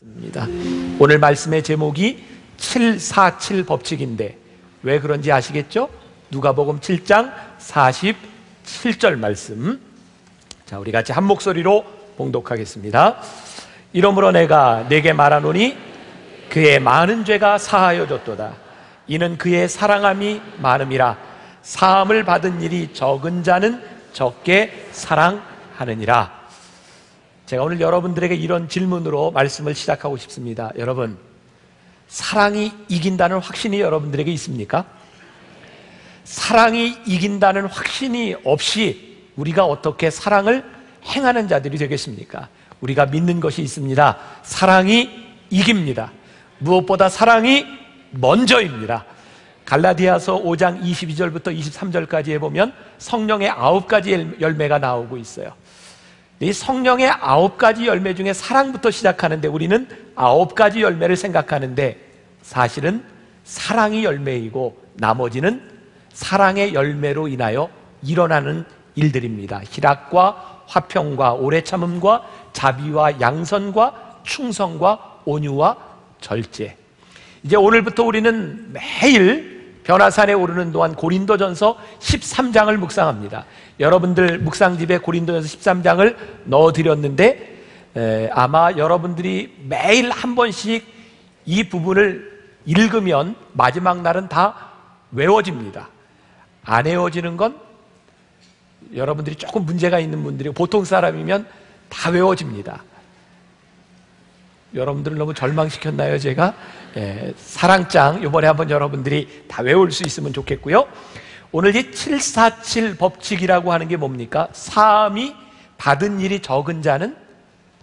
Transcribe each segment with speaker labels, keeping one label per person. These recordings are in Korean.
Speaker 1: 입니다. 오늘 말씀의 제목이 747 법칙인데 왜 그런지 아시겠죠? 누가복음 7장 47절 말씀. 자, 우리 같이 한 목소리로 봉독하겠습니다. 이러므로 내가 네게 말하노니 그의 많은 죄가 사하여 졌도다. 이는 그의 사랑함이 많음이라. 사함을 받은 일이 적은 자는 적게 사랑하느니라. 제가 오늘 여러분들에게 이런 질문으로 말씀을 시작하고 싶습니다. 여러분, 사랑이 이긴다는 확신이 여러분들에게 있습니까? 사랑이 이긴다는 확신이 없이 우리가 어떻게 사랑을 행하는 자들이 되겠습니까? 우리가 믿는 것이 있습니다. 사랑이 이깁니다. 무엇보다 사랑이 먼저입니다. 갈라디아서 5장 22절부터 23절까지에 보면 성령의 9가지 열매가 나오고 있어요. 이 성령의 9가지 열매 중에 사랑부터 시작하는데 우리는 9가지 열매를 생각하는데 사실은 사랑이 열매이고 나머지는 사랑의 열매로 인하여 일어나는 일들입니다. 희락과 화평과 오래 참음과 자비와 양선과 충성과 온유와 절제. 이제 오늘부터 우리는 매일 변화산에 오르는 동안 고린도전서 13장을 묵상합니다. 여러분들 묵상집에 고린도전서 13장을 넣어드렸는데 아마 여러분들이 매일 한 번씩 이 부분을 읽으면 마지막 날은 다 외워집니다. 안 외워지는 건 여러분들이 조금 문제가 있는 분들이고 보통 사람이면 다 외워집니다. 여러분들을 너무 절망시켰나요, 제가? 사랑장 이번에 한번 여러분들이 다 외울 수 있으면 좋겠고요. 오늘 이 747 법칙이라고 하는 게 뭡니까? 사함이 받은 일이 적은 자는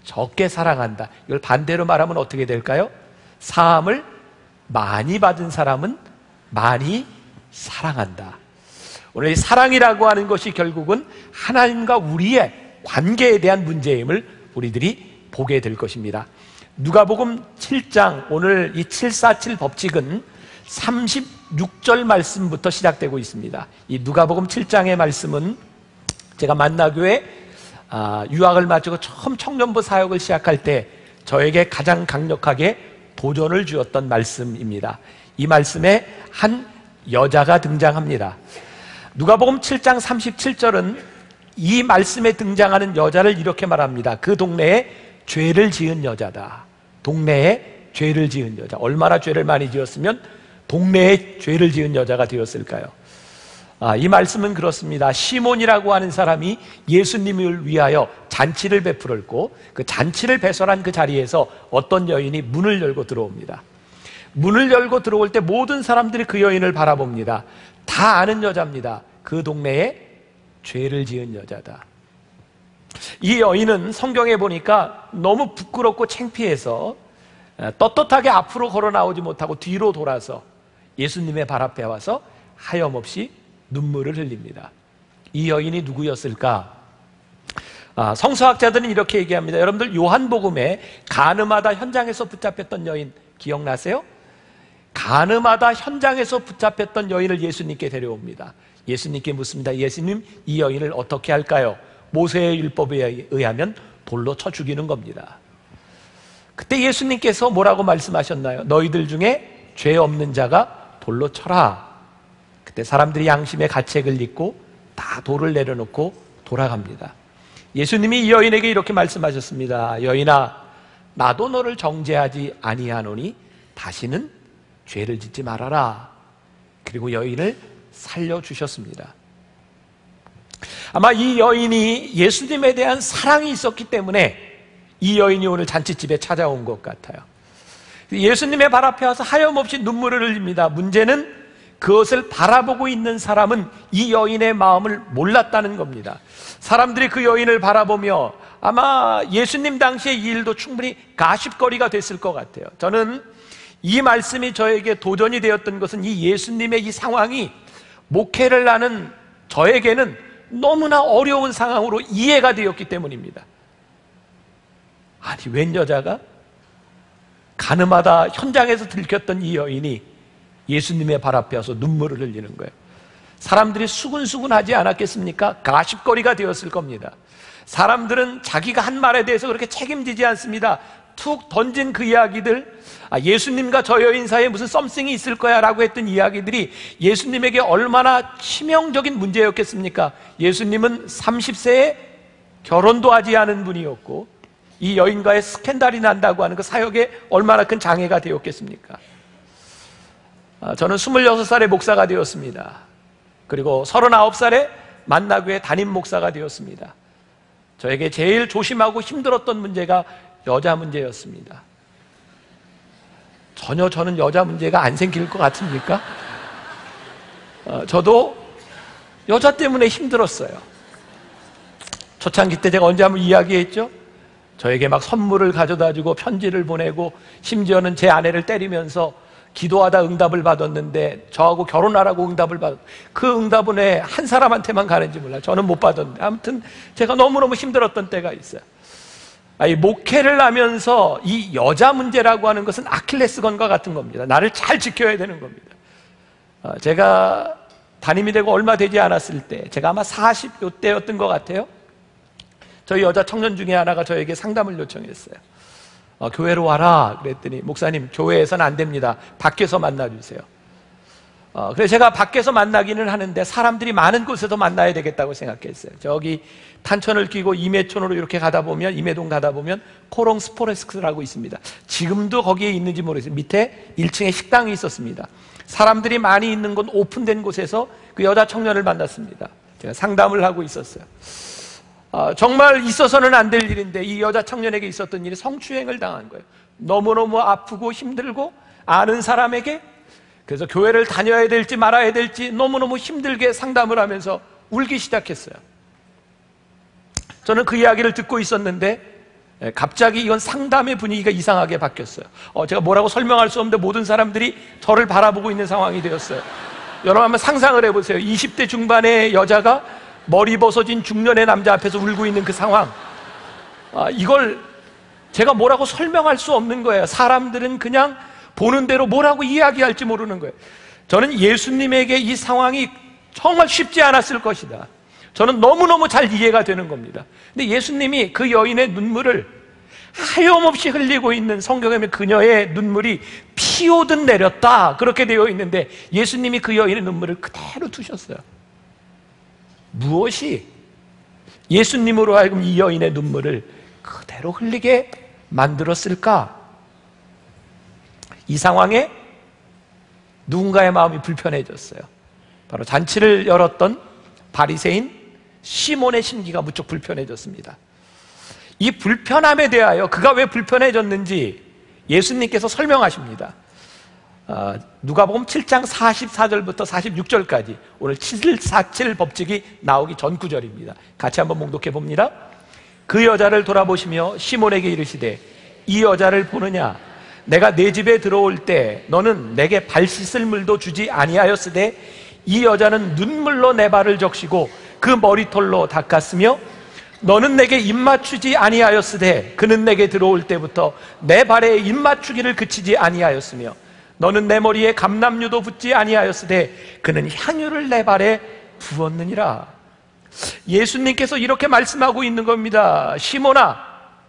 Speaker 1: 적게 사랑한다. 이걸 반대로 말하면 어떻게 될까요? 사함을 많이 받은 사람은 많이 사랑한다. 오늘 이 사랑이라고 하는 것이 결국은 하나님과 우리의 관계에 대한 문제임을 우리들이 보게 될 것입니다. 누가복음 7장, 오늘 이 747 법칙은 36절 말씀부터 시작되고 있습니다. 이 누가복음 7장의 말씀은 제가 만나교회 유학을 마치고 처음 청년부 사역을 시작할 때 저에게 가장 강력하게 도전을 주었던 말씀입니다. 이 말씀에 한 여자가 등장합니다. 누가복음 7장 37절은 이 말씀에 등장하는 여자를 이렇게 말합니다. 그 동네에 죄를 지은 여자다. 동네에 죄를 지은 여자. 얼마나 죄를 많이 지었으면 동네에 죄를 지은 여자가 되었을까요? 이 말씀은 그렇습니다. 시몬이라고 하는 사람이 예수님을 위하여 잔치를 베풀었고 그 잔치를 배설한 그 자리에서 어떤 여인이 문을 열고 들어옵니다. 문을 열고 들어올 때 모든 사람들이 그 여인을 바라봅니다. 다 아는 여자입니다. 그 동네에 죄를 지은 여자다. 이 여인은 성경에 보니까 너무 부끄럽고 창피해서 떳떳하게 앞으로 걸어 나오지 못하고 뒤로 돌아서 예수님의 발 앞에 와서 하염없이 눈물을 흘립니다. 이 여인이 누구였을까? 성서학자들은 이렇게 얘기합니다. 여러분들 요한복음에 가늠하다 현장에서 붙잡혔던 여인 기억나세요? 가늠하다 현장에서 붙잡혔던 여인을 예수님께 데려옵니다. 예수님께 묻습니다. 예수님, 이 여인을 어떻게 할까요? 모세의 율법에 의하면 돌로 쳐 죽이는 겁니다. 그때 예수님께서 뭐라고 말씀하셨나요? 너희들 중에 죄 없는 자가 돌로 쳐라. 그때 사람들이 양심의 가책을 잊고 다 돌을 내려놓고 돌아갑니다. 예수님이 이 여인에게 이렇게 말씀하셨습니다. 여인아, 나도 너를 정죄하지 아니하노니 다시는 죄를 짓지 말아라. 그리고 여인을 살려주셨습니다. 아마 이 여인이 예수님에 대한 사랑이 있었기 때문에 이 여인이 오늘 잔치집에 찾아온 것 같아요. 예수님의 발 앞에 와서 하염없이 눈물을 흘립니다. 문제는 그것을 바라보고 있는 사람은 이 여인의 마음을 몰랐다는 겁니다. 사람들이 그 여인을 바라보며 아마 예수님 당시의 이 일도 충분히 가십거리가 됐을 것 같아요. 저는 이 말씀이 저에게 도전이 되었던 것은 이 예수님의 이 상황이 목회를 하는 저에게는 너무나 어려운 상황으로 이해가 되었기 때문입니다. 아니, 웬 여자가 가늠하다 현장에서 들켰던 이 여인이 예수님의 발 앞에 와서 눈물을 흘리는 거예요. 사람들이 수근수근하지 않았겠습니까? 가십거리가 되었을 겁니다. 사람들은 자기가 한 말에 대해서 그렇게 책임지지 않습니다. 툭 던진 그 이야기들, 예수님과 저 여인 사이에 무슨 썸씽이 있을 거야 라고 했던 이야기들이 예수님에게 얼마나 치명적인 문제였겠습니까? 예수님은 30세에 결혼도 하지 않은 분이었고 이 여인과의 스캔들이 난다고 하는 그 사역에 얼마나 큰 장애가 되었겠습니까? 저는 26살에 목사가 되었습니다. 그리고 39살에 만나교회 담임 목사가 되었습니다. 저에게 제일 조심하고 힘들었던 문제가 여자 문제였습니다. 전혀 저는 여자 문제가 안 생길 것 같습니까? 저도 여자 때문에 힘들었어요. 초창기 때 제가 언제 한번 이야기했죠? 저에게 막 선물을 가져다 주고 편지를 보내고 심지어는 제 아내를 때리면서 기도하다 응답을 받았는데 저하고 결혼하라고 응답을 받았, 그 응답은 왜 한 사람한테만 가는지 몰라요. 저는 못 받았는데 아무튼 제가 너무너무 힘들었던 때가 있어요. 목회를 하면서 이 여자 문제라고 하는 것은 아킬레스건과 같은 겁니다. 나를 잘 지켜야 되는 겁니다. 제가 담임이 되고 얼마 되지 않았을 때, 제가 아마 40여 대였던 것 같아요. 저희 여자 청년 중에 하나가 저에게 상담을 요청했어요. 교회로 와라 그랬더니, 목사님 교회에서는 안 됩니다. 밖에서 만나주세요. 그래서 제가 밖에서 만나기는 하는데 사람들이 많은 곳에서 만나야 되겠다고 생각했어요. 저기 탄천을 끼고 임해촌으로 이렇게 가다 보면, 임해동 가다 보면 코롱 스포레스크라고 있습니다. 지금도 거기에 있는지 모르겠어요. 밑에 1층에 식당이 있었습니다. 사람들이 많이 있는 곳, 오픈된 곳에서 그 여자 청년을 만났습니다. 제가 상담을 하고 있었어요. 정말 있어서는 안 될 일인데 이 여자 청년에게 있었던 일이 성추행을 당한 거예요. 너무너무 아프고 힘들고 아는 사람에게, 그래서 교회를 다녀야 될지 말아야 될지 너무너무 힘들게 상담을 하면서 울기 시작했어요. 저는 그 이야기를 듣고 있었는데 갑자기 이건 상담의 분위기가 이상하게 바뀌었어요. 제가 뭐라고 설명할 수 없는데 모든 사람들이 저를 바라보고 있는 상황이 되었어요. 여러분 한번 상상을 해보세요. 20대 중반의 여자가 머리 벗어진 중년의 남자 앞에서 울고 있는 그 상황, 이걸 제가 뭐라고 설명할 수 없는 거예요. 사람들은 그냥 보는 대로 뭐라고 이야기할지 모르는 거예요. 저는 예수님에게 이 상황이 정말 쉽지 않았을 것이다, 저는 너무너무 잘 이해가 되는 겁니다. 근데 예수님이 그 여인의 눈물을 하염없이 흘리고 있는, 성경에 보면 그녀의 눈물이 피 오듯 내렸다 그렇게 되어 있는데 예수님이 그 여인의 눈물을 그대로 두셨어요. 무엇이 예수님으로 하여금 이 여인의 눈물을 그대로 흘리게 만들었을까? 이 상황에 누군가의 마음이 불편해졌어요. 바로 잔치를 열었던 바리새인 시몬의 심기가 무척 불편해졌습니다. 이 불편함에 대하여 그가 왜 불편해졌는지 예수님께서 설명하십니다. 누가복음 7장 44절부터 46절까지 오늘 747 법칙이 나오기 전 구절입니다. 같이 한번 봉독해 봅니다. 그 여자를 돌아보시며 시몬에게 이르시되 이 여자를 보느냐? 내가 내 집에 들어올 때 너는 내게 발 씻을 물도 주지 아니하였으되 이 여자는 눈물로 내 발을 적시고 그 머리털로 닦았으며 너는 내게 입맞추지 아니하였으되 그는 내게 들어올 때부터 내 발에 입맞추기를 그치지 아니하였으며 너는 내 머리에 감람유도 붓지 아니하였으되 그는 향유를 내 발에 부었느니라. 예수님께서 이렇게 말씀하고 있는 겁니다. 시몬아,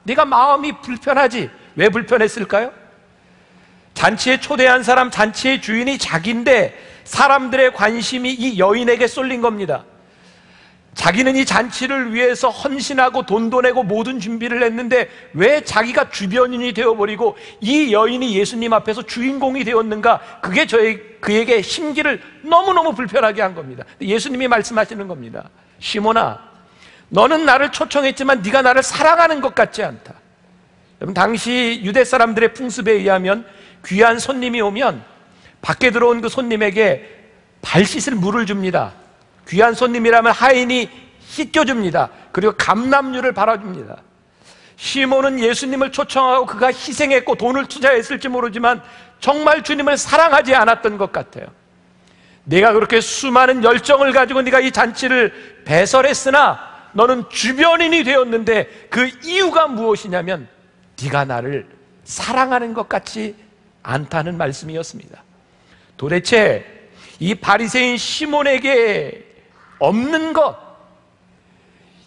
Speaker 1: 네가 마음이 불편하지. 왜 불편했을까요? 잔치에 초대한 사람, 잔치의 주인이 자기인데 사람들의 관심이 이 여인에게 쏠린 겁니다. 자기는 이 잔치를 위해서 헌신하고 돈도 내고 모든 준비를 했는데 왜 자기가 주변인이 되어버리고 이 여인이 예수님 앞에서 주인공이 되었는가? 그게 그에게 심기를 너무너무 불편하게 한 겁니다. 예수님이 말씀하시는 겁니다. 시몬아, 너는 나를 초청했지만 네가 나를 사랑하는 것 같지 않다. 여러분, 당시 유대 사람들의 풍습에 의하면 귀한 손님이 오면 밖에 들어온 그 손님에게 발 씻을 물을 줍니다. 귀한 손님이라면 하인이 씻겨줍니다. 그리고 감람유를 발라줍니다. 시몬은 예수님을 초청하고 그가 희생했고 돈을 투자했을지 모르지만 정말 주님을 사랑하지 않았던 것 같아요. 네가 그렇게 수많은 열정을 가지고 네가 이 잔치를 배설했으나 너는 주변인이 되었는데 그 이유가 무엇이냐면 네가 나를 사랑하는 것 같지 않다는 말씀이었습니다. 도대체 이 바리새인 시몬에게 없는 것,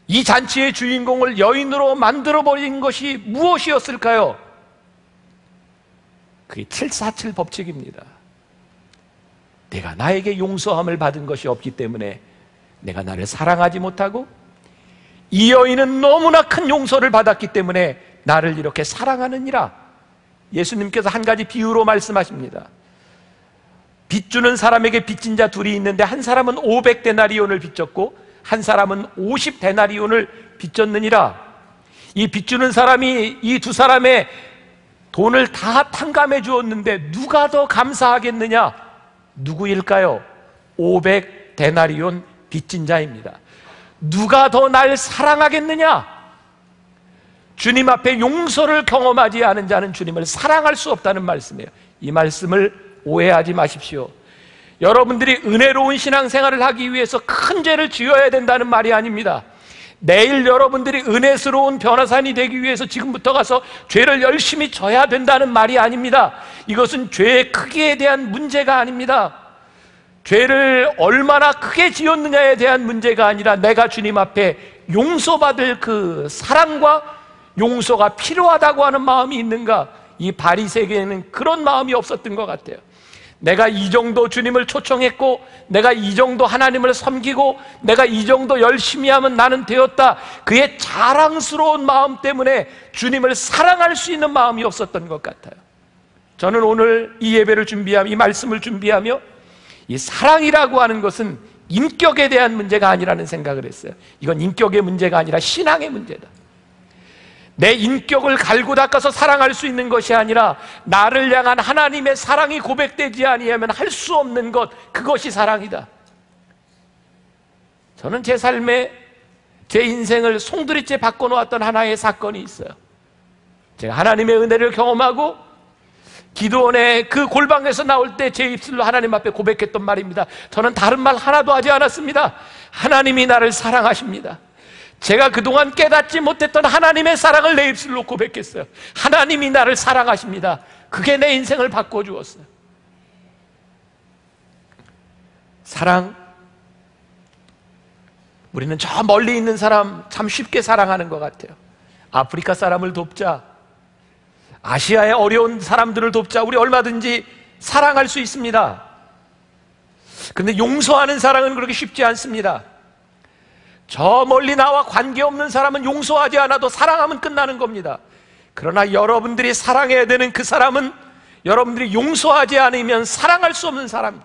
Speaker 1: 이 잔치의 주인공을 여인으로 만들어버린 것이 무엇이었을까요? 그게 747 법칙입니다. 내가 나에게 용서함을 받은 것이 없기 때문에 내가 나를 사랑하지 못하고, 이 여인은 너무나 큰 용서를 받았기 때문에 나를 이렇게 사랑하느니라. 예수님께서 한 가지 비유로 말씀하십니다. 빚주는 사람에게 빚진 자 둘이 있는데 한 사람은 500데나리온을 빚졌고 한 사람은 50데나리온을 빚졌느니라. 이 빚주는 사람이 이 두 사람의 돈을 다 탕감해 주었는데 누가 더 감사하겠느냐? 누구일까요? 500데나리온 빚진 자입니다. 누가 더 날 사랑하겠느냐? 주님 앞에 용서를 경험하지 않은 자는 주님을 사랑할 수 없다는 말씀이에요. 이 말씀을 오해하지 마십시오. 여러분들이 은혜로운 신앙생활을 하기 위해서 큰 죄를 지어야 된다는 말이 아닙니다. 내일 여러분들이 은혜스러운 변화산이 되기 위해서 지금부터 가서 죄를 열심히 져야 된다는 말이 아닙니다. 이것은 죄의 크기에 대한 문제가 아닙니다. 죄를 얼마나 크게 지었느냐에 대한 문제가 아니라 내가 주님 앞에 용서받을 그 사랑과 용서가 필요하다고 하는 마음이 있는가? 이 바리새인에게는 그런 마음이 없었던 것 같아요. 내가 이 정도 주님을 초청했고, 내가 이 정도 하나님을 섬기고, 내가 이 정도 열심히 하면 나는 되었다. 그의 자랑스러운 마음 때문에 주님을 사랑할 수 있는 마음이 없었던 것 같아요. 저는 오늘 이 예배를 준비하며, 이 말씀을 준비하며, 이 사랑이라고 하는 것은 인격에 대한 문제가 아니라는 생각을 했어요. 이건 인격의 문제가 아니라 신앙의 문제다. 내 인격을 갈고 닦아서 사랑할 수 있는 것이 아니라 나를 향한 하나님의 사랑이 고백되지 아니하면 할 수 없는 것, 그것이 사랑이다. 저는 제 삶에 제 인생을 송두리째 바꿔놓았던 하나의 사건이 있어요. 제가 하나님의 은혜를 경험하고 기도원의 그 골방에서 나올 때 제 입술로 하나님 앞에 고백했던 말입니다. 저는 다른 말 하나도 하지 않았습니다. 하나님이 나를 사랑하십니다. 제가 그동안 깨닫지 못했던 하나님의 사랑을 내 입술로 고백했어요. 하나님이 나를 사랑하십니다. 그게 내 인생을 바꿔주었어요. 사랑, 우리는 저 멀리 있는 사람 참 쉽게 사랑하는 것 같아요. 아프리카 사람을 돕자, 아시아의 어려운 사람들을 돕자, 우리 얼마든지 사랑할 수 있습니다. 그런데 용서하는 사랑은 그렇게 쉽지 않습니다. 저 멀리 나와 관계없는 사람은 용서하지 않아도 사랑하면 끝나는 겁니다. 그러나 여러분들이 사랑해야 되는 그 사람은 여러분들이 용서하지 않으면 사랑할 수 없는 사람.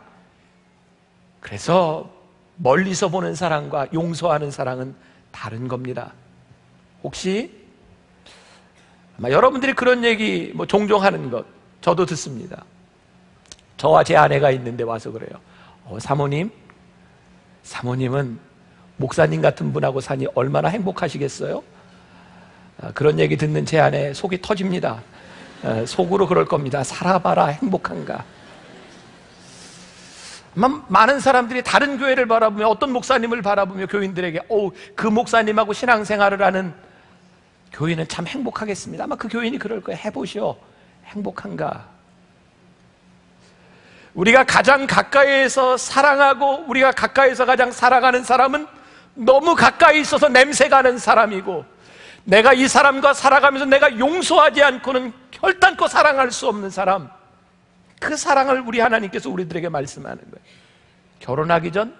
Speaker 1: 그래서 멀리서 보는 사랑과 용서하는 사랑은 다른 겁니다. 혹시 아마 여러분들이 그런 얘기 종종 하는 것 저도 듣습니다. 저와 제 아내가 있는데 와서 그래요. 사모님은 목사님 같은 분하고 사니 얼마나 행복하시겠어요? 그런 얘기 듣는 제 아내 속이 터집니다. 속으로 그럴 겁니다. 살아봐라 행복한가? 많은 사람들이 다른 교회를 바라보며 어떤 목사님을 바라보며 교인들에게 그 목사님하고 신앙생활을 하는 교인은 참 행복하겠습니다. 아마 그 교인이 그럴 거예요. 해보시오. 행복한가? 우리가 가장 가까이에서 사랑하고 우리가 가까이에서 가장 사랑하는 사람은 너무 가까이 있어서 냄새가는 사람이고, 내가 이 사람과 살아가면서 내가 용서하지 않고는 결단코 사랑할 수 없는 사람, 그 사랑을 우리 하나님께서 우리들에게 말씀하는 거예요. 결혼하기 전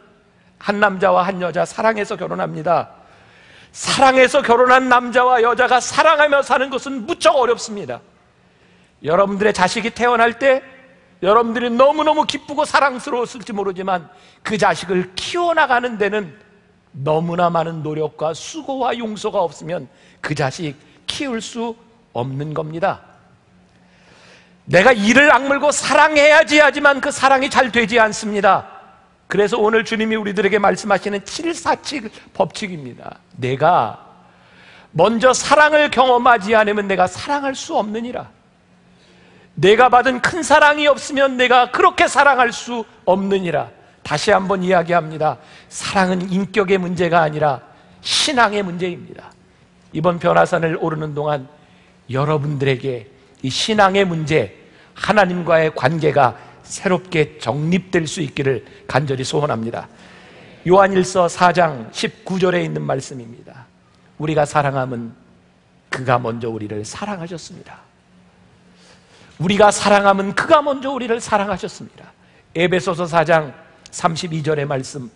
Speaker 1: 한 남자와 한 여자 사랑해서 결혼합니다. 사랑해서 결혼한 남자와 여자가 사랑하며 사는 것은 무척 어렵습니다. 여러분들의 자식이 태어날 때 여러분들이 너무너무 기쁘고 사랑스러웠을지 모르지만 그 자식을 키워나가는 데는 너무나 많은 노력과 수고와 용서가 없으면 그 자식 키울 수 없는 겁니다. 내가 이를 악물고 사랑해야지 하지만 그 사랑이 잘 되지 않습니다. 그래서 오늘 주님이 우리들에게 말씀하시는 747 법칙입니다. 내가 먼저 사랑을 경험하지 않으면 내가 사랑할 수 없느니라. 내가 받은 큰 사랑이 없으면 내가 그렇게 사랑할 수 없느니라. 다시 한번 이야기합니다. 사랑은 인격의 문제가 아니라 신앙의 문제입니다. 이번 변화산을 오르는 동안 여러분들에게 이 신앙의 문제, 하나님과의 관계가 새롭게 정립될 수 있기를 간절히 소원합니다. 요한일서 4장 19절에 있는 말씀입니다. 우리가 사랑함은 그가 먼저 우리를 사랑하셨습니다. 우리가 사랑하면 그가 먼저 우리를 사랑하셨습니다. 에베소서 4장 32절의 말씀,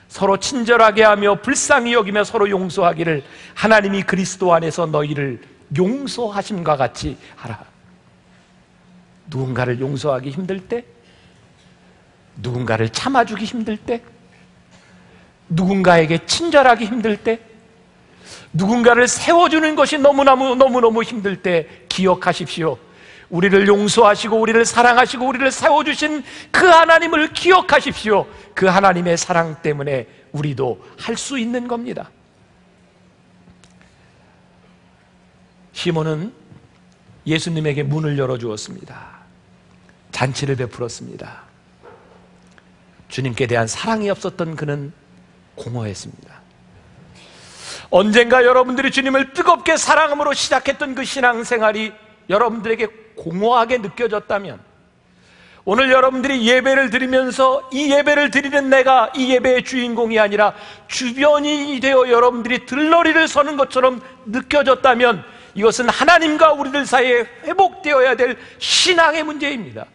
Speaker 1: 서로 친절하게 하며 불쌍히 여기며 서로 용서하기를 하나님이 그리스도 안에서 너희를 용서하심과 같이 하라. 누군가를 용서하기 힘들 때, 누군가를 참아주기 힘들 때, 누군가에게 친절하기 힘들 때, 누군가를 세워주는 것이 너무너무 힘들 때 기억하십시오. 우리를 용서하시고 우리를 사랑하시고 우리를 세워주신 그 하나님을 기억하십시오. 그 하나님의 사랑 때문에 우리도 할 수 있는 겁니다. 시몬은 예수님에게 문을 열어주었습니다. 잔치를 베풀었습니다. 주님께 대한 사랑이 없었던 그는 공허했습니다. 언젠가 여러분들이 주님을 뜨겁게 사랑함으로 시작했던 그 신앙생활이 여러분들에게 공허하게 느껴졌다면, 오늘 여러분들이 예배를 드리면서 이 예배를 드리는 내가 이 예배의 주인공이 아니라 주변인이 되어 여러분들이 들러리를 서는 것처럼 느껴졌다면, 이것은 하나님과 우리들 사이에 회복되어야 될 신앙의 문제입니다.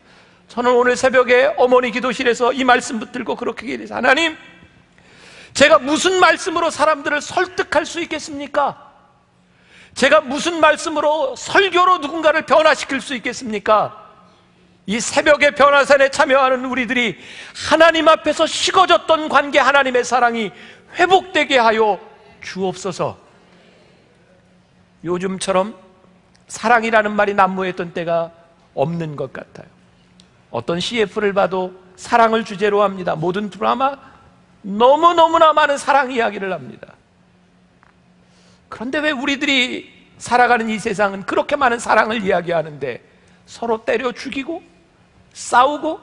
Speaker 1: 저는 오늘 새벽에 어머니 기도실에서 이 말씀 붙들고 그렇게 기도했어요. 하나님, 제가 무슨 말씀으로 사람들을 설득할 수 있겠습니까? 제가 무슨 말씀으로 설교로 누군가를 변화시킬 수 있겠습니까? 이 새벽의 변화산에 참여하는 우리들이 하나님 앞에서 식어졌던 관계, 하나님의 사랑이 회복되게 하여 주옵소서. 요즘처럼 사랑이라는 말이 난무했던 때가 없는 것 같아요. 어떤 CF를 봐도 사랑을 주제로 합니다. 모든 드라마 너무너무나 많은 사랑 이야기를 합니다. 그런데 왜 우리들이 살아가는 이 세상은 그렇게 많은 사랑을 이야기하는데 서로 때려 죽이고 싸우고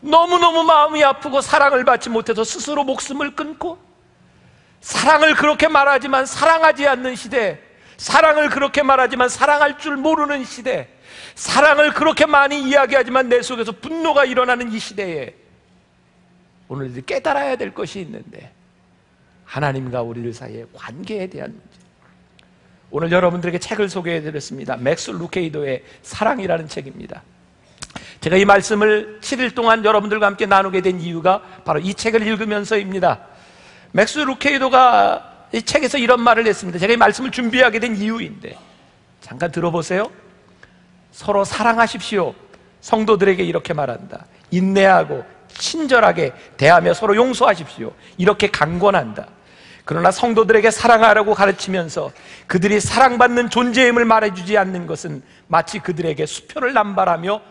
Speaker 1: 너무너무 마음이 아프고 사랑을 받지 못해서 스스로 목숨을 끊고, 사랑을 그렇게 말하지만 사랑하지 않는 시대, 사랑을 그렇게 말하지만 사랑할 줄 모르는 시대, 사랑을 그렇게 많이 이야기하지만 내 속에서 분노가 일어나는 이 시대에 오늘 깨달아야 될 것이 있는데, 하나님과 우리들 사이의 관계에 대한 문제. 오늘 여러분들에게 책을 소개해드렸습니다. 맥스 루케이도의 사랑이라는 책입니다. 제가 이 말씀을 7일 동안 여러분들과 함께 나누게 된 이유가 바로 이 책을 읽으면서입니다. 맥스 루케이도가 이 책에서 이런 말을 했습니다. 제가 이 말씀을 준비하게 된 이유인데 잠깐 들어보세요. 서로 사랑하십시오. 성도들에게 이렇게 말한다. 인내하고 친절하게 대하며 서로 용서하십시오. 이렇게 강권한다. 그러나 성도들에게 사랑하라고 가르치면서 그들이 사랑받는 존재임을 말해주지 않는 것은 마치 그들에게 수표를 남발하며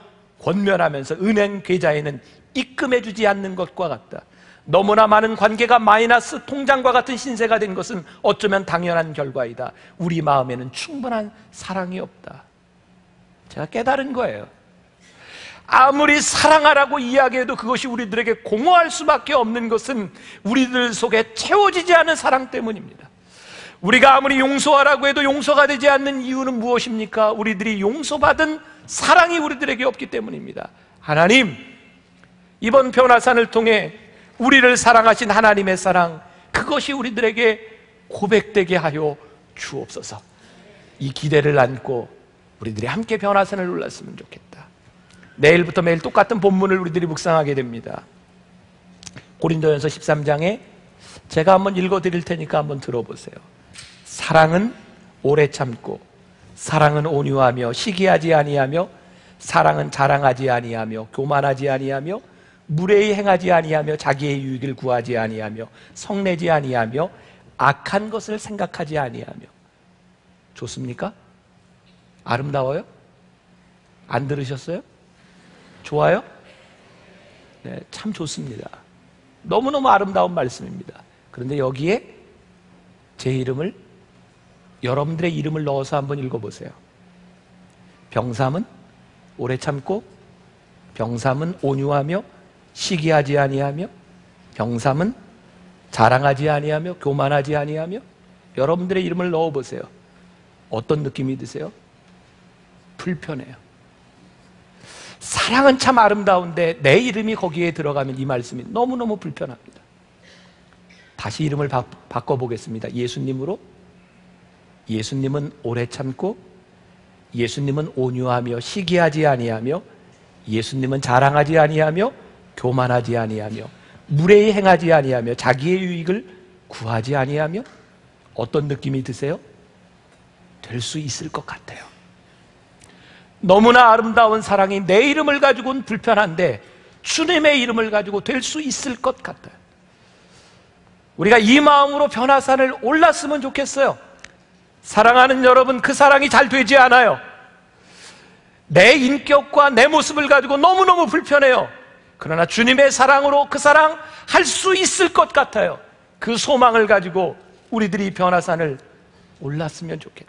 Speaker 1: 권면하면서 은행 계좌에는 입금해주지 않는 것과 같다. 너무나 많은 관계가 마이너스 통장과 같은 신세가 된 것은 어쩌면 당연한 결과이다. 우리 마음에는 충분한 사랑이 없다. 제가 깨달은 거예요. 아무리 사랑하라고 이야기해도 그것이 우리들에게 공허할 수밖에 없는 것은 우리들 속에 채워지지 않은 사랑 때문입니다. 우리가 아무리 용서하라고 해도 용서가 되지 않는 이유는 무엇입니까? 우리들이 용서받은 사랑이 우리들에게 없기 때문입니다. 하나님, 이번 변화산을 통해 우리를 사랑하신 하나님의 사랑, 그것이 우리들에게 고백되게 하여 주옵소서. 이 기대를 안고 우리들이 함께 변화산을 올랐으면 좋겠다. 내일부터 매일 똑같은 본문을 우리들이 묵상하게 됩니다. 고린도전서 13장에 제가 한번 읽어드릴 테니까 한번 들어보세요. 사랑은 오래 참고, 사랑은 온유하며 시기하지 아니하며, 사랑은 자랑하지 아니하며 교만하지 아니하며 무례히 행하지 아니하며 자기의 유익을 구하지 아니하며 성내지 아니하며 악한 것을 생각하지 아니하며. 좋습니까? 아름다워요? 안 들으셨어요? 좋아요? 네, 참 좋습니다. 너무너무 아름다운 말씀입니다. 그런데 여기에 제 이름을, 여러분들의 이름을 넣어서 한번 읽어보세요. 병삼은 오래 참고, 병삼은 온유하며 시기하지 아니하며, 병삼은 자랑하지 아니하며 교만하지 아니하며. 여러분들의 이름을 넣어보세요. 어떤 느낌이 드세요? 불편해요. 사랑은 참 아름다운데 내 이름이 거기에 들어가면 이 말씀이 너무너무 불편합니다. 다시 이름을 바꿔보겠습니다. 예수님으로. 예수님은 오래 참고 예수님은 온유하며 시기하지 아니하며, 예수님은 자랑하지 아니하며 교만하지 아니하며 무례히 행하지 아니하며 자기의 유익을 구하지 아니하며. 어떤 느낌이 드세요? 될 수 있을 것 같아요. 너무나 아름다운 사랑이 내 이름을 가지고는 불편한데 주님의 이름을 가지고 될 수 있을 것 같아요. 우리가 이 마음으로 변화산을 올랐으면 좋겠어요. 사랑하는 여러분, 그 사랑이 잘 되지 않아요. 내 인격과 내 모습을 가지고 너무너무 불편해요. 그러나 주님의 사랑으로 그 사랑 할 수 있을 것 같아요. 그 소망을 가지고 우리들이 변화산을 올랐으면 좋겠다.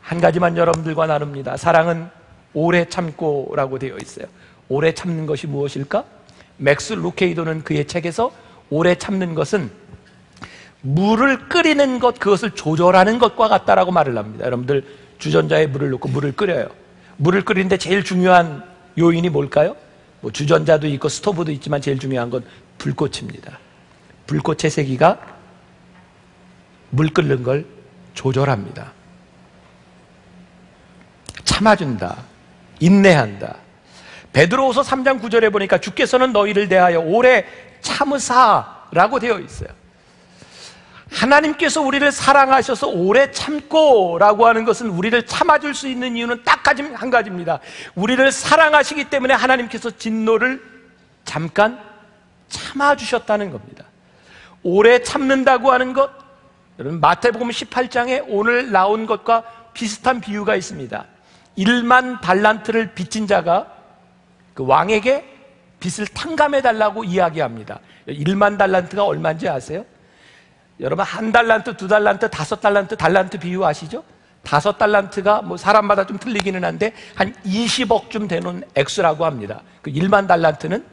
Speaker 1: 한 가지만 여러분들과 나눕니다. 사랑은 오래 참고라고 되어 있어요. 오래 참는 것이 무엇일까? 맥스 루케이도는 그의 책에서 오래 참는 것은 물을 끓이는 것, 그것을 조절하는 것과 같다라고 말을 합니다. 여러분들 주전자에 물을 넣고 물을 끓여요. 물을 끓이는데 제일 중요한 요인이 뭘까요? 뭐 주전자도 있고 스토브도 있지만 제일 중요한 건 불꽃입니다. 불꽃의 세기가 물 끓는 걸 조절합니다. 참아준다, 인내한다. 베드로후서 3장 9절에 보니까 주께서는 너희를 대하여 오래 참으사라고 되어 있어요. 하나님께서 우리를 사랑하셔서 오래 참고라고 하는 것은 우리를 참아줄 수 있는 이유는 딱 한 가지입니다. 우리를 사랑하시기 때문에 하나님께서 진노를 잠깐 참아주셨다는 겁니다. 오래 참는다고 하는 것, 여러분 마태복음 18장에 오늘 나온 것과 비슷한 비유가 있습니다. 1만 달란트를 빚진 자가 그 왕에게 빚을 탕감해 달라고 이야기합니다. 1만 달란트가 얼마인지 아세요? 여러분 1달란트, 2달란트, 5달란트, 달란트 비유 아시죠? 5달란트가 뭐 사람마다 좀 틀리기는 한데 한 20억쯤 되는 액수라고 합니다. 그 1만 달란트는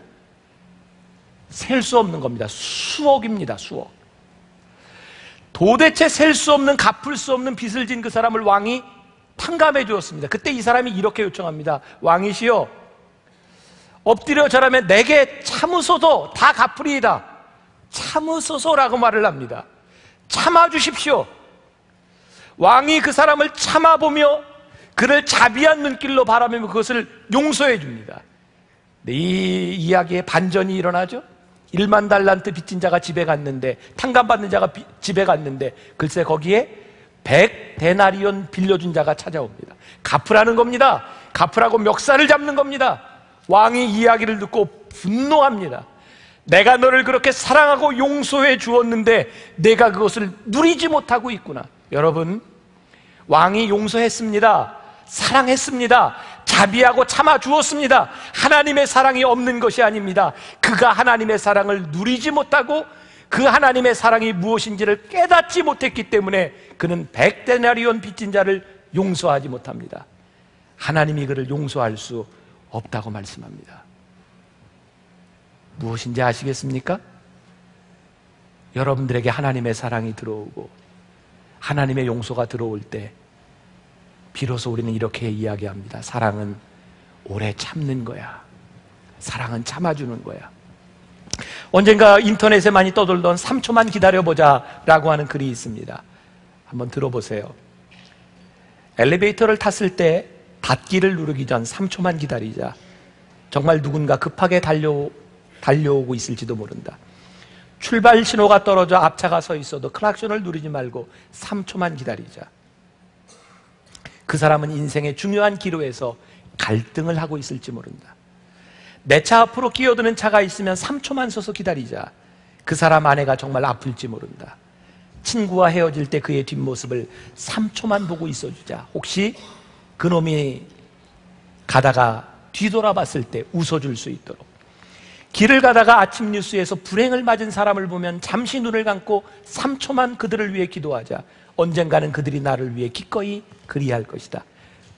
Speaker 1: 셀 수 없는 겁니다. 수억입니다. 수억. 도대체 셀 수 없는, 갚을 수 없는 빚을 진 그 사람을 왕이 탕감해 주었습니다. 그때 이 사람이 이렇게 요청합니다. 왕이시여, 엎드려 절하며 내게 참으소서 다 갚으리이다. 참으소서라고 말을 합니다. 참아주십시오. 왕이 그 사람을 참아보며 그를 자비한 눈길로 바라보며 그것을 용서해 줍니다. 네, 이 이야기에 반전이 일어나죠. 1만 달란트 빚진 자가 집에 갔는데, 탕감받는 자가 집에 갔는데 글쎄 거기에 100데나리온 빌려준 자가 찾아옵니다. 갚으라는 겁니다. 갚으라고 멱살을 잡는 겁니다. 왕이 이야기를 듣고 분노합니다. 내가 너를 그렇게 사랑하고 용서해 주었는데 내가 그것을 누리지 못하고 있구나. 여러분, 왕이 용서했습니다. 사랑했습니다. 자비하고 참아 주었습니다. 하나님의 사랑이 없는 것이 아닙니다. 그가 하나님의 사랑을 누리지 못하고 그 하나님의 사랑이 무엇인지를 깨닫지 못했기 때문에 그는 100데나리온 빚진 자를 용서하지 못합니다. 하나님이 그를 용서할 수 없다고 말씀합니다. 무엇인지 아시겠습니까? 여러분들에게 하나님의 사랑이 들어오고 하나님의 용서가 들어올 때 비로소 우리는 이렇게 이야기합니다. 사랑은 오래 참는 거야. 사랑은 참아주는 거야. 언젠가 인터넷에 많이 떠돌던 3초만 기다려보자 라고 하는 글이 있습니다. 한번 들어보세요. 엘리베이터를 탔을 때 닫기를 누르기 전 3초만 기다리자. 정말 누군가 급하게 달려오고 있을지도 모른다. 출발 신호가 떨어져 앞차가 서 있어도 클락션을 누르지 말고 3초만 기다리자. 그 사람은 인생의 중요한 기로에서 갈등을 하고 있을지 모른다. 내 차 앞으로 끼어드는 차가 있으면 3초만 서서 기다리자. 그 사람 아내가 정말 아플지 모른다. 친구와 헤어질 때 그의 뒷모습을 3초만 보고 있어주자. 혹시 그놈이 가다가 뒤돌아봤을 때 웃어줄 수 있도록. 길을 가다가 아침 뉴스에서 불행을 맞은 사람을 보면 잠시 눈을 감고 3초만 그들을 위해 기도하자. 언젠가는 그들이 나를 위해 기꺼이 그리할 것이다.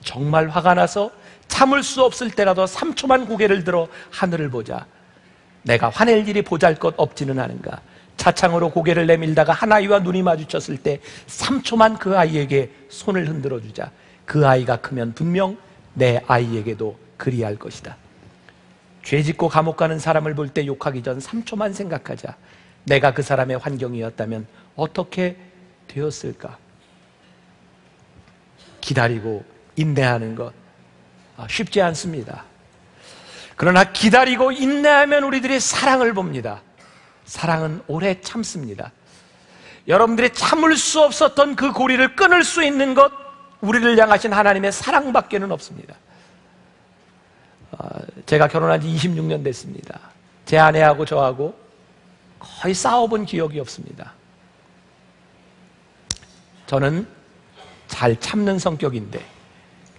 Speaker 1: 정말 화가 나서 참을 수 없을 때라도 3초만 고개를 들어 하늘을 보자. 내가 화낼 일이 보잘것 없지는 않은가. 차창으로 고개를 내밀다가 한 아이와 눈이 마주쳤을 때 3초만 그 아이에게 손을 흔들어 주자. 그 아이가 크면 분명 내 아이에게도 그리할 것이다. 죄 짓고 감옥 가는 사람을 볼 때 욕하기 전 3초만 생각하자. 내가 그 사람의 환경이었다면 어떻게 되었을까? 기다리고 인내하는 것 쉽지 않습니다. 그러나 기다리고 인내하면 우리들이 사랑을 봅니다. 사랑은 오래 참습니다. 여러분들이 참을 수 없었던 그 고리를 끊을 수 있는 것, 우리를 향하신 하나님의 사랑밖에는 없습니다. 제가 결혼한 지 26년 됐습니다. 제 아내하고 저하고 거의 싸워본 기억이 없습니다. 저는 잘 참는 성격인데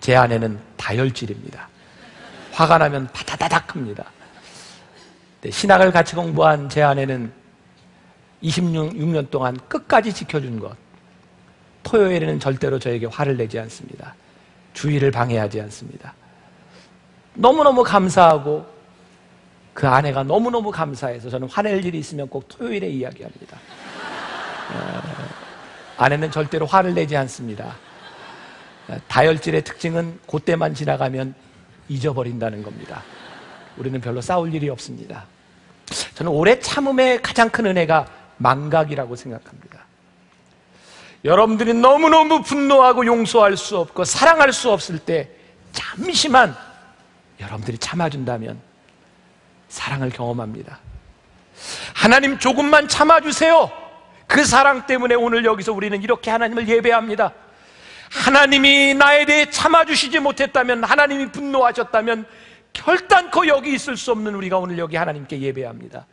Speaker 1: 제 아내는 다혈질입니다. 화가 나면 바다다닥 합니다. 신학을 같이 공부한 제 아내는 26년 동안 끝까지 지켜준 것, 토요일에는 절대로 저에게 화를 내지 않습니다. 주의를 방해하지 않습니다. 너무너무 감사하고 그 아내가 너무너무 감사해서 저는 화낼 일이 있으면 꼭 토요일에 이야기합니다. 아내는 절대로 화를 내지 않습니다. 다혈질의 특징은 그때만 지나가면 잊어버린다는 겁니다. 우리는 별로 싸울 일이 없습니다. 저는 오래 참음의 가장 큰 은혜가 망각이라고 생각합니다. 여러분들이 너무너무 분노하고 용서할 수 없고 사랑할 수 없을 때 잠시만 여러분들이 참아준다면 사랑을 경험합니다. 하나님 조금만 참아주세요. 그 사랑 때문에 오늘 여기서 우리는 이렇게 하나님을 예배합니다. 하나님이 나에 대해 참아주시지 못했다면, 하나님이 분노하셨다면 결단코 여기 있을 수 없는 우리가 오늘 여기 하나님께 예배합니다.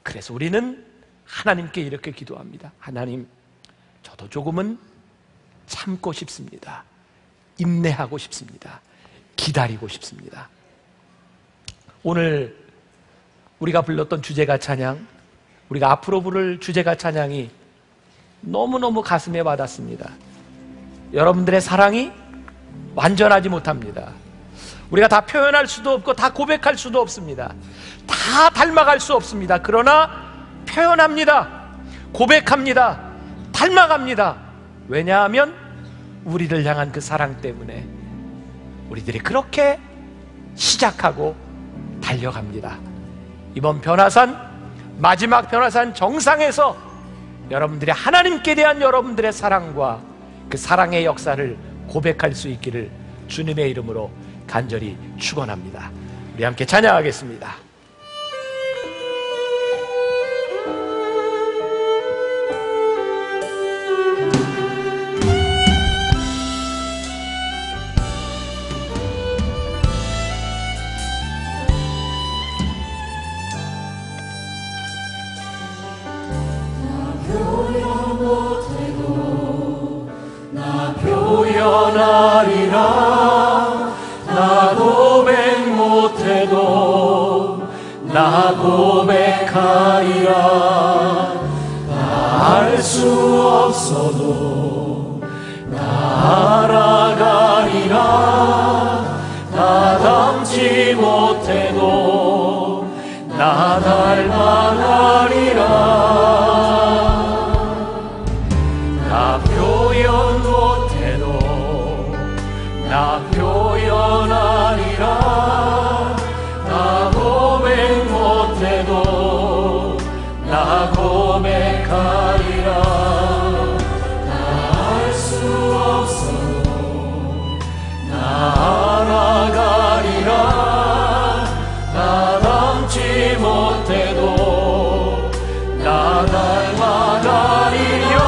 Speaker 1: 그래서 우리는 하나님께 이렇게 기도합니다. 하나님, 저도 조금은 참고 싶습니다. 인내하고 싶습니다. 기다리고 싶습니다. 오늘 우리가 불렀던 주제가 찬양, 우리가 앞으로 부를 주제가 찬양이 너무너무 가슴에 와닿습니다. 여러분들의 사랑이 완전하지 못합니다. 우리가 다 표현할 수도 없고 다 고백할 수도 없습니다. 다 닮아갈 수 없습니다. 그러나 표현합니다. 고백합니다. 닮아갑니다. 왜냐하면 우리를 향한 그 사랑 때문에 우리들이 그렇게 시작하고 달려갑니다. 이번 변화산, 마지막 변화산 정상에서 여러분들이 하나님께 대한 여러분들의 사랑과 그 사랑의 역사를 고백할 수 있기를 주님의 이름으로 간절히 축원합니다. 우리 함께 찬양하겠습니다.
Speaker 2: 표현하리라. 나 고백 못해도 나 고백하리라. 나 알 수 없어도 나 알아가리라. 나 닮지 못해도 나 닮아가리라. 나 표현 못해도 나 표현하리라. 나 고백 못해도 나 고백하리라. 나 알 수 없어도 나 알아가리라. 나 닮지 못해도 나 닮아가리라.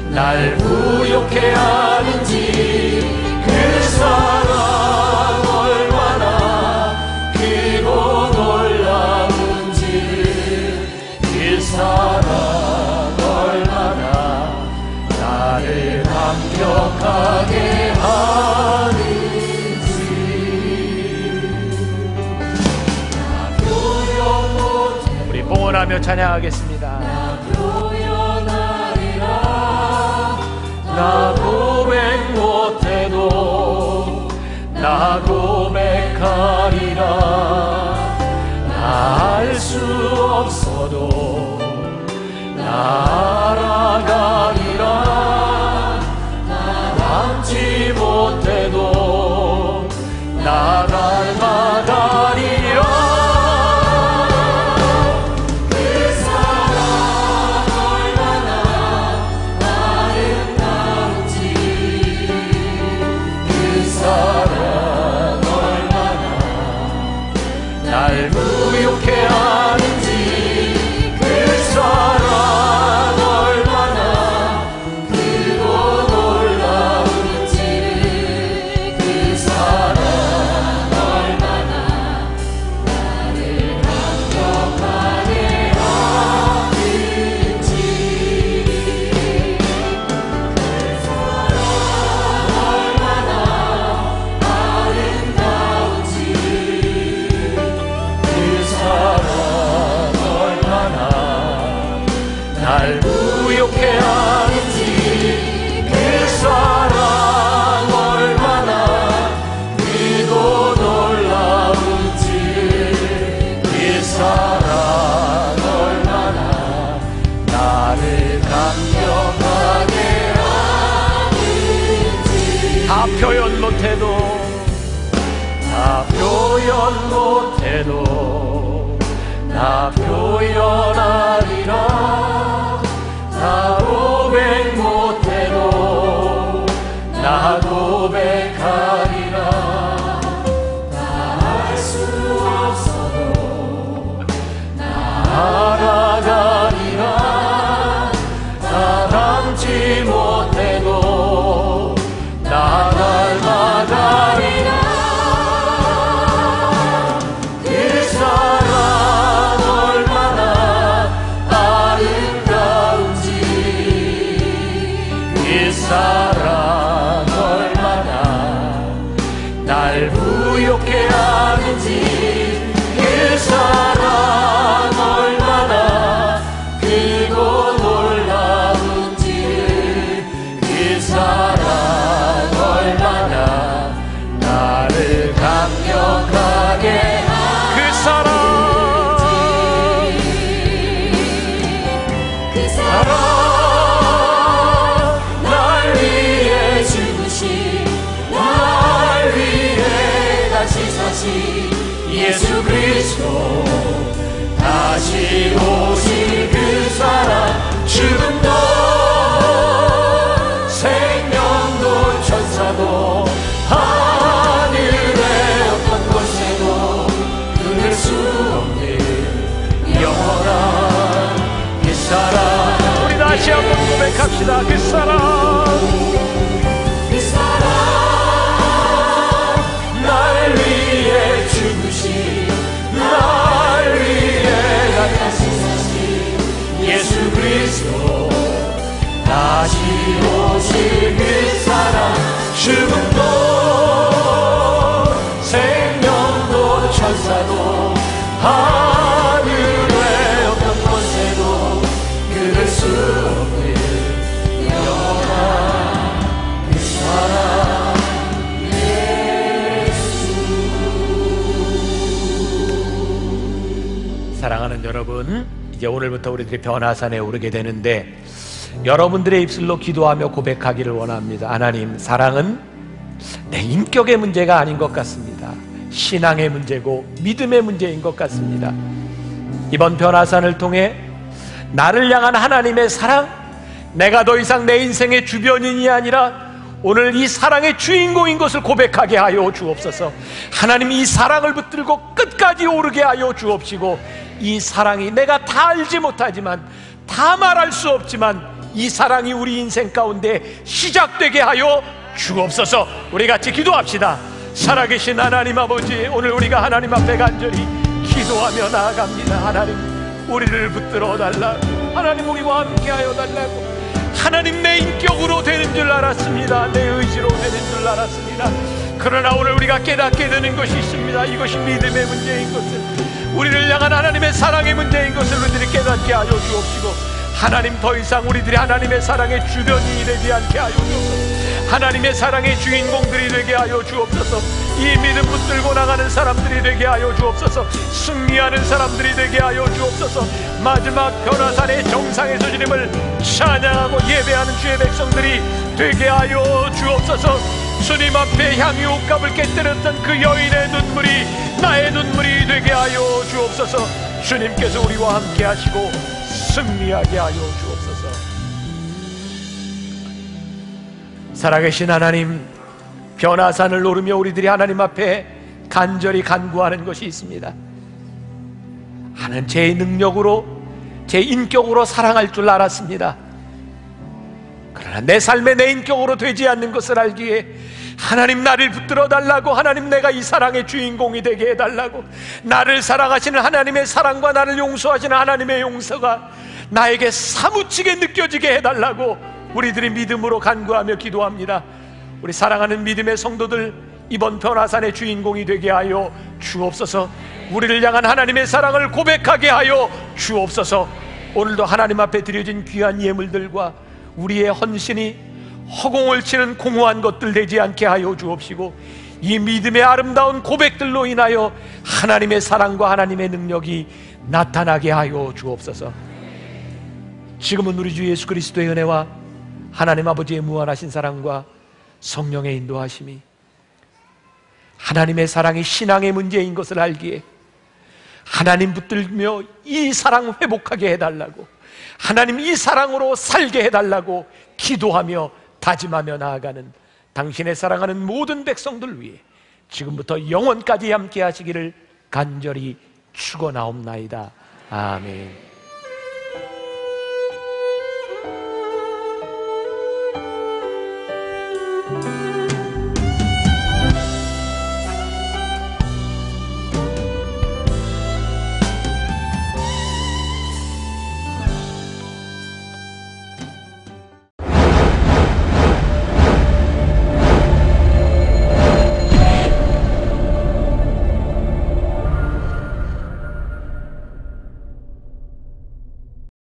Speaker 2: 날 부욕해 하는지, 그 사랑 얼마나 크고 놀라운지, 그 사랑 얼마나 나를 감격하게 하는지. 나 표현 못해.
Speaker 1: 우리 봉헌하며 찬양하겠습니다.
Speaker 2: 나 고백 못해도 나 고백하리라. 나 알 수 없어도 나 알아가리라. 나 닮지 못해도 못해도 나 표현하리라. 나 고백 못해도 나 고백하리라. 알아가리라. 나 닮지 못해도 나 닮아가리라. 그 사랑 얼마나 아름다운지, 그 사랑 얼마나 날 부욕해 하는지, 그 사랑 얼마나 크고 놀라운지, 그 사랑 얼마나 나를 강력하게
Speaker 1: 그 사랑,
Speaker 2: 그 사랑 날 위해 죽으신, 날 위해 다시 사신 예수 그리스도, 다시 오실 그 사랑, 죽음도 생명도 천사도 하늘의 어떤 곳에도 끊을 수 없는 영원한 그 사랑.
Speaker 1: 우리 다시 한번 고백합시다. 그 사랑,
Speaker 2: 그 사랑 날 위해 죽으신, 날 위해 다시 사신 예수 그리스도, 다시 오실 그 사랑, 죽음도 생명도 천사도 하늘의 어떤 곳에도 끊을 수 없는 영원한 그 사랑.
Speaker 1: 사랑하는 여러분, 이제 오늘부터 우리들이 변화산에 오르게 되는데 여러분들의 입술로 기도하며 고백하기를 원합니다. 하나님, 사랑은 내 인격의 문제가 아닌 것 같습니다. 신앙의 문제고 믿음의 문제인 것 같습니다. 이번 변화산을 통해 나를 향한 하나님의 사랑, 내가 더 이상 내 인생의 주변인이 아니라 오늘 이 사랑의 주인공인 것을 고백하게 하여 주옵소서. 하나님, 이 사랑을 붙들고 끝까지 오르게 하여 주옵시고, 이 사랑이 내가 다 알지 못하지만, 다 말할 수 없지만, 이 사랑이 우리 인생 가운데 시작되게 하여 주옵소서. 우리 같이 기도합시다. 살아계신 하나님 아버지, 오늘 우리가 하나님 앞에 간절히 기도하며 나아갑니다. 하나님, 우리를 붙들어 달라고, 하나님 우리와 함께 하여 달라고. 하나님, 내 인격으로 되는 줄 알았습니다. 내 의지로 되는 줄 알았습니다. 그러나 오늘 우리가 깨닫게 되는 것이 있습니다. 이것이 믿음의 문제인 것을, 우리를 향한 하나님의 사랑의 문제인 것을 우리들이 깨닫게 하여 주옵시고, 하나님, 더 이상 우리들이 하나님의 사랑의 주변인이 되지 않게 하여 주옵소서. 하나님의 사랑의 주인공들이 되게 하여 주옵소서. 이 믿음 붙들고 나가는 사람들이 되게 하여 주옵소서. 승리하는 사람들이 되게 하여 주옵소서. 마지막 변화산의 정상에서 주님을 찬양하고 예배하는 주의 백성들이 되게 하여 주옵소서. 주님 앞에 향유 옷값을 깨뜨렸던 그 여인의 눈물이 나의 눈물이 되게 하여 주옵소서. 주님께서 우리와 함께 하시고 승리하게 하여 주옵소서. 살아계신 하나님, 변화산을 오르며 우리들이 하나님 앞에 간절히 간구하는 것이 있습니다. 하나님, 제 능력으로, 제 인격으로 사랑할 줄 알았습니다. 그러나 내 삶에 내 인격으로 되지 않는 것을 알기에 하나님, 나를 붙들어 달라고, 하나님, 내가 이 사랑의 주인공이 되게 해달라고, 나를 사랑하시는 하나님의 사랑과 나를 용서하시는 하나님의 용서가 나에게 사무치게 느껴지게 해달라고 우리들이 믿음으로 간구하며 기도합니다. 우리 사랑하는 믿음의 성도들, 이번 변화산의 주인공이 되게 하여 주옵소서. 우리를 향한 하나님의 사랑을 고백하게 하여 주옵소서. 오늘도 하나님 앞에 드려진 귀한 예물들과 우리의 헌신이 허공을 치는 공허한 것들 되지 않게 하여 주옵시고, 이 믿음의 아름다운 고백들로 인하여 하나님의 사랑과 하나님의 능력이 나타나게 하여 주옵소서. 지금은 우리 주 예수 그리스도의 은혜와 하나님 아버지의 무한하신 사랑과 성령의 인도하심이 하나님의 사랑이 신앙의 문제인 것을 알기에 하나님 붙들며 이 사랑 회복하게 해달라고, 하나님 이 사랑으로 살게 해달라고 기도하며 다짐하며 나아가는 당신의 사랑하는 모든 백성들 위해 지금부터 영원까지 함께 하시기를 간절히 축원하옵나이다. 아멘.